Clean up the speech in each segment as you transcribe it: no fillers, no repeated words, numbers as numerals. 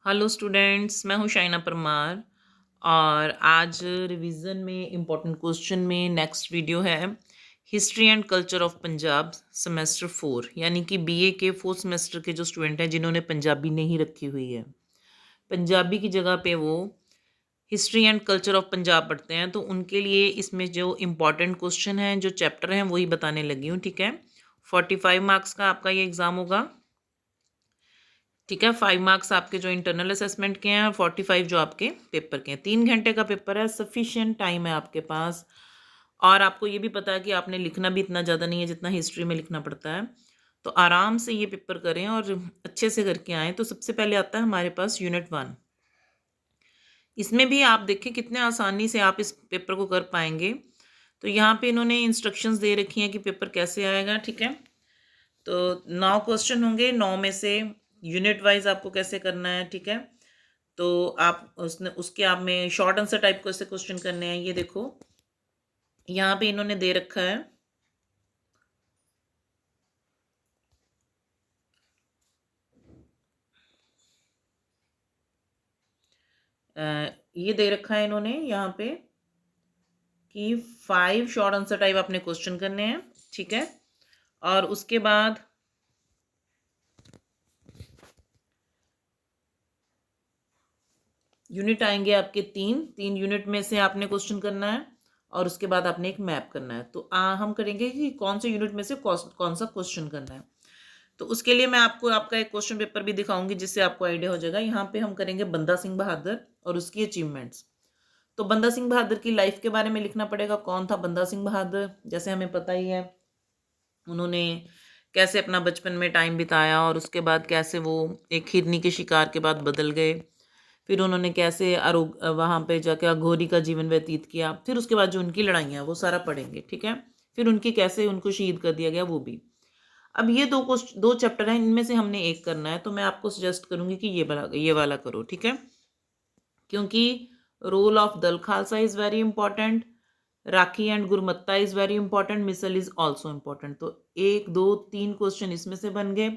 Hello students, मैं हूँ शाइना परमार। और आज रिवीजन में इम्पोर्टेंट क्वेश्चन में नेक्स्ट वीडियो है history and culture of Punjab semester 4, यानी कि बीए के फोर्थ सेमेस्टर के जो स्टूडेंट हैं जिन्होंने पंजाबी नहीं रखी हुई है, पंजाबी की जगह पे वो history and culture of Punjab पढ़ते हैं, तो उनके लिए इसमें जो इम्पोर्टेंट क्वेश्चन हैं, जो चैप्टर हैं, वही बताने लगी हूँ। ठीक है, 45 मार्क्स का आपका ये एग्ज़ाम होगा। ठीक है, 5 मार्क्स आपके जो इंटरनल असेसमेंट के हैं और 45 जो आपके पेपर के हैं। 3 घंटे का पेपर है, सफिशिएंट टाइम है आपके पास। और आपको ये भी पता है कि आपने लिखना भी इतना ज़्यादा नहीं है जितना हिस्ट्री में लिखना पड़ता है, तो आराम से ये पेपर करें और अच्छे से करके आएँ। तो सबसे पहले आता है हमारे पास यूनिट 1। इसमें भी आप देखें कितने आसानी से आप इस पेपर को कर पाएंगे। तो यहाँ पे इन्होंने इंस्ट्रक्शंस दे रखी हैं कि पेपर कैसे आएगा। ठीक है, तो 9 क्वेश्चन होंगे, 9 में से यूनिट वाइज आपको कैसे करना है। ठीक है, तो आप उसके आप में शॉर्ट आंसर टाइप को ऐसे क्वेश्चन करने हैं। ये देखो यहाँ पे इन्होंने दे रखा है, ये दे रखा है इन्होंने यहाँ पे कि 5 शॉर्ट आंसर टाइप आपने क्वेश्चन करने हैं। ठीक है, और उसके बाद यूनिट आएंगे आपके 3 यूनिट में से आपने क्वेश्चन करना है और उसके बाद आपने एक मैप करना है। तो हम करेंगे कि कौन से यूनिट में से कौन सा क्वेश्चन करना है। तो उसके लिए मैं आपको आपका एक क्वेश्चन पेपर भी दिखाऊंगी जिससे आपको आइडिया हो जाएगा। यहाँ पे हम करेंगे बंदा सिंह बहादुर और उसकी अचीवमेंट्स। तो बंदा सिंह बहादुर की लाइफ के बारे में लिखना पड़ेगा। कौन था बंदा सिंह बहादुर, जैसे हमें पता ही है उन्होंने कैसे अपना बचपन में टाइम बिताया और उसके बाद कैसे वो एक हिरनी के शिकार के बाद बदल गए। फिर उन्होंने कैसे वहाँ पे जाके अघोरी का जीवन व्यतीत किया। फिर उसके बाद जो उनकी लड़ाइयाँ वो सारा पढ़ेंगे। ठीक है, फिर उनकी कैसे उनको शहीद कर दिया गया वो भी। अब ये दो चैप्टर हैं, इनमें से हमने एक करना है, तो मैं आपको सजेस्ट करूंगी कि ये वाला करो। ठीक है, क्योंकि role of Dal Khalsa is very important, Rakhi and Gurmatta is very important, Misl is also important. तो 1 2 3 क्वेश्चन इसमें से बन गए,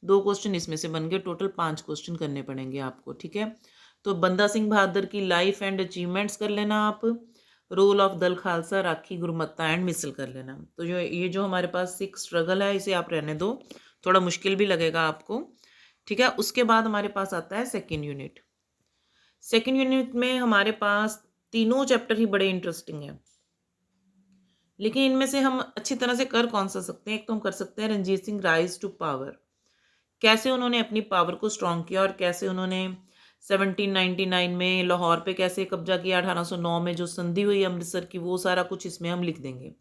2 क्वेश्चन इसमें से बन गए, टोटल 5 क्वेश्चन करने पड़ेंगे आपको। ठीक है, तो बंदा सिंह बहादुर की लाइफ एंड अचीवमेंट्स कर लेना आप, role of Dal Khalsa, rakhi गुरमत्ता and मिसल कर लेना। तो ये जो हमारे पास 6 स्ट्रगल है, इसे आप रहने दो, थोड़ा मुश्किल भी लगेगा आपको। ठीक है, उसके बाद हमारे पास आता है सेकेंड यूनिट। सेकेंड यूनिट में हमारे पास तीनों चैप्टर ही बड़े इंटरेस्टिंग हैं, लेकिन इनमें से हम अच्छी तरह से कर कौन सा सकते हैं। एक तो हम कर सकते हैं Ranjit Singh rise to power, कैसे उन्होंने अपनी पावर को स्ट्रॉन्ग किया और कैसे उन्होंने 1799 में लाहौर पे कैसे कब्जा किया, 1809 में जो संधि हुई अमृतसर की, वो सारा कुछ इसमें हम लिख देंगे।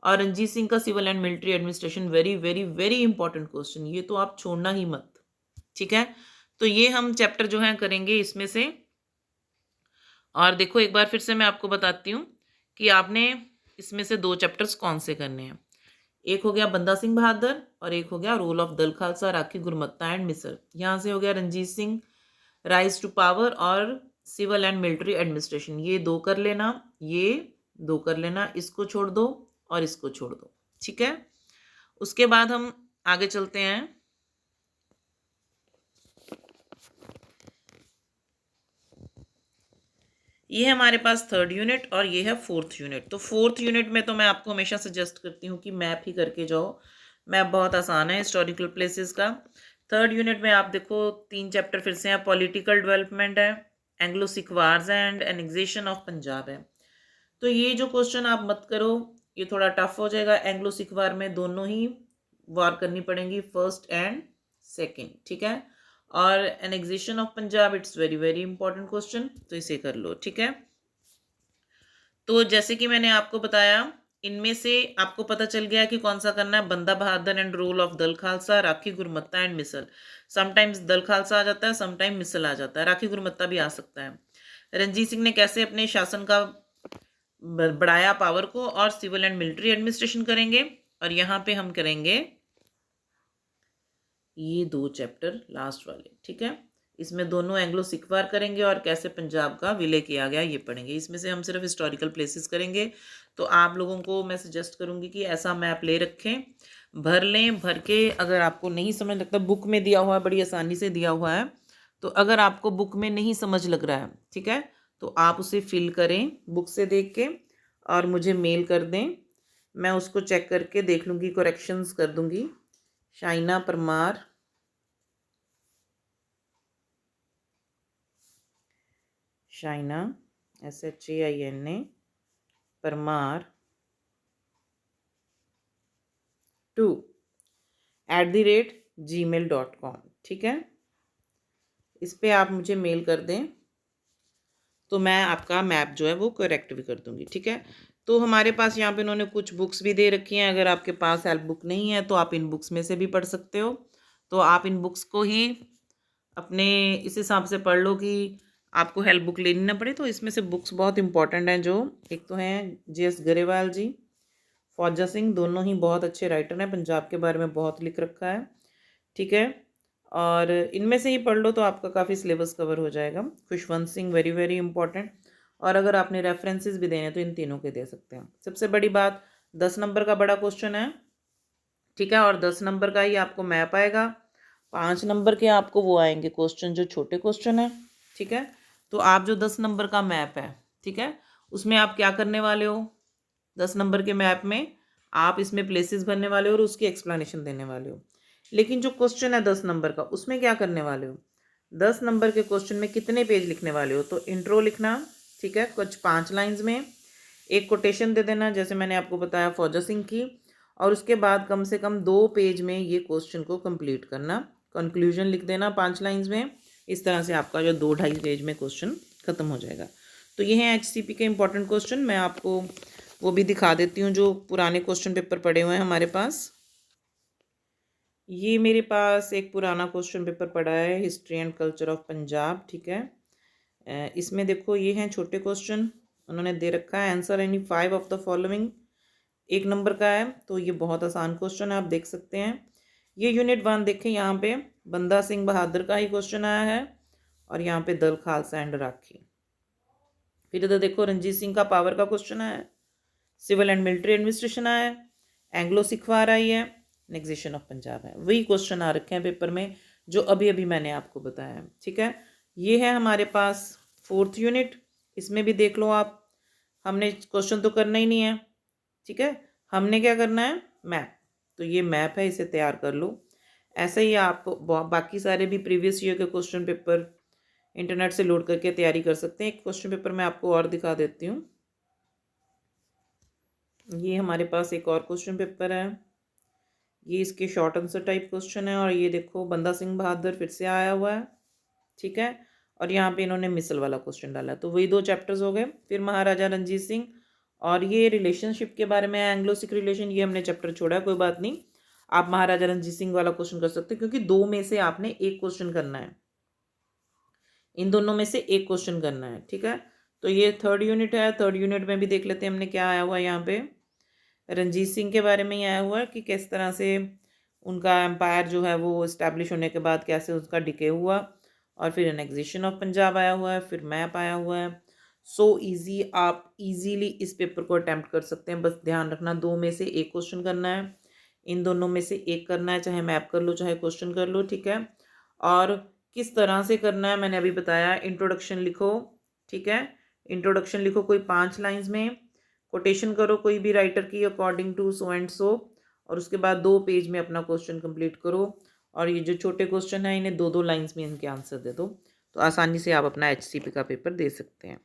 और रणजीत सिंह का civil and military administration, very very very important question, ये तो आप छोड़ना ही मत। ठीक है, तो ये हम चैप्टर जो है करेंगे इसमें से। और देखो एक बार फिर से मैं आपको बताती हूँ कि आपने इसमें से 2 चैप्टर्स कौन से करने हैं। एक हो गया बंदा सिंह बहादुर और एक हो गया role of Dal Khalsa, rakhi गुरमत्ता and मिसल। यहाँ से हो गया Ranjit Singh rise to power और सिविल एंड मिलिट्री एडमिनिस्ट्रेशन। ये 2 कर लेना, ये 2 कर लेना, इसको छोड़ दो और इसको छोड़ दो। ठीक है, उसके बाद हम आगे चलते हैं। ये है हमारे पास थर्ड यूनिट और ये है फोर्थ यूनिट। तो फोर्थ यूनिट में तो मैं आपको हमेशा सजेस्ट करती हूँ कि मैप ही करके जाओ, मैप बहुत आसान है हिस्टोरिकल प्लेसेस का। थर्ड यूनिट में आप देखो 3 चैप्टर फिर से हैं, पॉलिटिकल डेवलपमेंट है, Anglo Sikh wars and annexation of Punjab है। तो ये जो क्वेश्चन आप मत करो, ये थोड़ा टफ हो जाएगा। एंग्लो सिख वार में दोनों ही वार करनी पड़ेंगी, फर्स्ट एंड सेकेंड। ठीक है, और annexation of Punjab, it's very very important question, तो इसे कर लो। ठीक है, तो जैसे कि मैंने आपको बताया, इनमें से आपको पता चल गया कि कौन सा करना है। बंदा बहादुर and role of Dal Khalsa, rakhi गुरमत्ता and misal. Sometimes दल खालसा आ जाता है, समटाइम मिसल आ जाता है, राखी गुरमत्ता भी आ सकता है। रणजीत सिंह ने कैसे अपने शासन का बढ़ाया पावर को, और सिविल एंड मिलिट्री एडमिनिस्ट्रेशन करेंगे। और यहाँ पे हम करेंगे ये 2 चैप्टर लास्ट वाले। ठीक है, इसमें दोनों एंग्लो सिख वार करेंगे और कैसे पंजाब का विलय किया गया ये पढ़ेंगे। इसमें से हम सिर्फ हिस्टोरिकल प्लेसेस करेंगे। तो आप लोगों को मैं सजेस्ट करूंगी कि ऐसा मैप ले रखें, भर लें। भर के अगर आपको नहीं समझ लगता, बुक में दिया हुआ है, बड़ी आसानी से दिया हुआ है, तो अगर आपको बुक में नहीं समझ लग रहा है, ठीक है, तो आप उसे फिल करें बुक से देख के और मुझे मेल कर दें। मैं उसको चेक करके देख लूँगी, करेक्शंस कर दूँगी। शाइना परमार, शाइना SHAINA परमार 2@gmail.com, ठीक है। इस पे आप मुझे मेल कर दें तो मैं आपका मैप जो है वो करेक्ट भी कर दूंगी, ठीक है। तो हमारे पास यहाँ पे इन्होंने कुछ बुक्स भी दे रखी हैं। अगर आपके पास हेल्प बुक नहीं है तो आप इन बुक्स में से भी पढ़ सकते हो। तो आप इन बुक्स को ही अपने इस हिसाब से पढ़ लो कि आपको हेल्प बुक लेनी ना पड़े। तो इसमें से बुक्स बहुत इंपॉर्टेंट हैं, जो एक तो हैं JS गरेवाल जी, फौजा सिंह, दोनों ही बहुत अच्छे राइटर हैं, पंजाब के बारे में बहुत लिख रखा है, ठीक है। और इनमें से ही पढ़ लो तो आपका काफ़ी सिलेबस कवर हो जाएगा। Khushwant Singh very very important. और अगर आपने रेफरेंसेस भी देने तो इन तीनों के दे सकते हैं। सबसे बड़ी बात 10 नंबर का बड़ा क्वेश्चन है, ठीक है, और 10 नंबर का ही आपको मैप आएगा। 5 नंबर के आपको वो आएंगे क्वेश्चन जो छोटे क्वेश्चन है, ठीक है। तो आप जो 10 नंबर का मैप है, ठीक है, उसमें आप क्या करने वाले हो, 10 नंबर के मैप में आप इसमें प्लेसेस भरने वाले हो और उसकी एक्सप्लेनेशन देने वाले हो। लेकिन जो क्वेश्चन है 10 नंबर का, उसमें क्या करने वाले हो, 10 नंबर के क्वेश्चन में कितने पेज लिखने वाले हो। तो इंट्रो लिखना, ठीक है, कुछ 5 लाइन्स में, एक कोटेशन दे देना जैसे मैंने आपको बताया फौजा सिंह की, और उसके बाद कम से कम 2 पेज में ये क्वेश्चन को कंप्लीट करना। कंक्लूजन लिख देना 5 लाइन्स में। इस तरह से आपका जो 2-2.5 पेज में क्वेश्चन ख़त्म हो जाएगा। तो ये हैं HCP के इंपॉर्टेंट क्वेश्चन। मैं आपको वो भी दिखा देती हूँ जो पुराने क्वेश्चन पेपर पड़े हुए हैं हमारे पास। ये मेरे पास एक पुराना क्वेश्चन पेपर पड़ा है, history and culture of Punjab, ठीक है। इसमें देखो ये हैं छोटे क्वेश्चन, उन्होंने दे रखा है answer any 5 of the following, 1 number का है। तो ये बहुत आसान क्वेश्चन है, आप देख सकते हैं। ये यूनिट 1 देखें, यहाँ पे बंदा सिंह बहादुर का ही क्वेश्चन आया है और यहाँ पे दल खालसा एंड राखी। फिर इधर देखो रंजीत सिंह का पावर का क्वेश्चन आया है, सिविल एंड मिलिट्री एडमिनिस्ट्रेशन आया है, एंग्लो सिख वार आई है, नेक्सेशन ऑफ पंजाब है। वही क्वेश्चन आ रखे हैं पेपर में जो अभी अभी मैंने आपको बताया है, ठीक है। ये है हमारे पास 4th यूनिट, इसमें भी देख लो आप। हमने क्वेश्चन तो करना ही नहीं है, ठीक है, हमने क्या करना है, मैप। तो ये मैप है, इसे तैयार कर लो। ऐसे ही आप बाकी सारे भी प्रीवियस ईयर के क्वेश्चन पेपर इंटरनेट से लोड करके तैयारी कर सकते हैं। एक क्वेश्चन पेपर मैं आपको और दिखा देती हूँ। ये हमारे पास एक और क्वेश्चन पेपर है, ये इसके शॉर्ट आंसर टाइप क्वेश्चन है। और ये देखो बंदा सिंह बहादुर फिर से आया हुआ है, ठीक है। और यहाँ पे इन्होंने मिसल वाला क्वेश्चन डाला है। तो वही 2 चैप्टर्स हो गए। फिर महाराजा रंजीत सिंह, और ये रिलेशनशिप के बारे में, एंग्लो सिख रिलेशन, ये हमने चैप्टर छोड़ा है, कोई बात नहीं। आप महाराजा रंजीत सिंह वाला क्वेश्चन कर सकते हो क्योंकि 2 में से आपने एक क्वेश्चन करना है, इन दोनों में से एक क्वेश्चन करना है, ठीक है। तो ये 3rd यूनिट है। 3rd यूनिट में भी देख लेते हैं हमने क्या आया हुआ है। यहाँ पे रंजीत सिंह के बारे में ही आया हुआ है कि किस तरह से उनका एम्पायर जो है वो इस्टेब्लिश होने के बाद कैसे उसका डिके हुआ, और फिर एनेक्सेशन ऑफ पंजाब आया हुआ है, फिर मैप आया हुआ है। सो इजी, आप इजीली इस पेपर को अटैम्प्ट कर सकते हैं। बस ध्यान रखना 2 में से एक क्वेश्चन करना है, इन दोनों में से एक करना है, चाहे मैप कर लो चाहे क्वेश्चन कर लो, ठीक है। और किस तरह से करना है मैंने अभी बताया। इंट्रोडक्शन लिखो, ठीक है, इंट्रोडक्शन लिखो कोई 5 लाइन्स में, कोटेशन करो कोई भी राइटर की according to so and so, और उसके बाद 2 पेज में अपना क्वेश्चन कंप्लीट करो। और ये जो छोटे क्वेश्चन हैं इन्हें 2-2 लाइन्स में इनके आंसर दे दो। तो आसानी से आप अपना HCP का पेपर दे सकते हैं।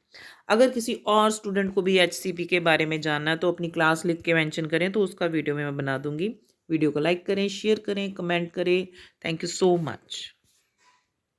अगर किसी और स्टूडेंट को भी HCP के बारे में जानना है तो अपनी क्लास लिख के मेंशन करें, तो उसका वीडियो मैं बना दूंगी। वीडियो को लाइक करें, शेयर करें, कमेंट करें। Thank you so much.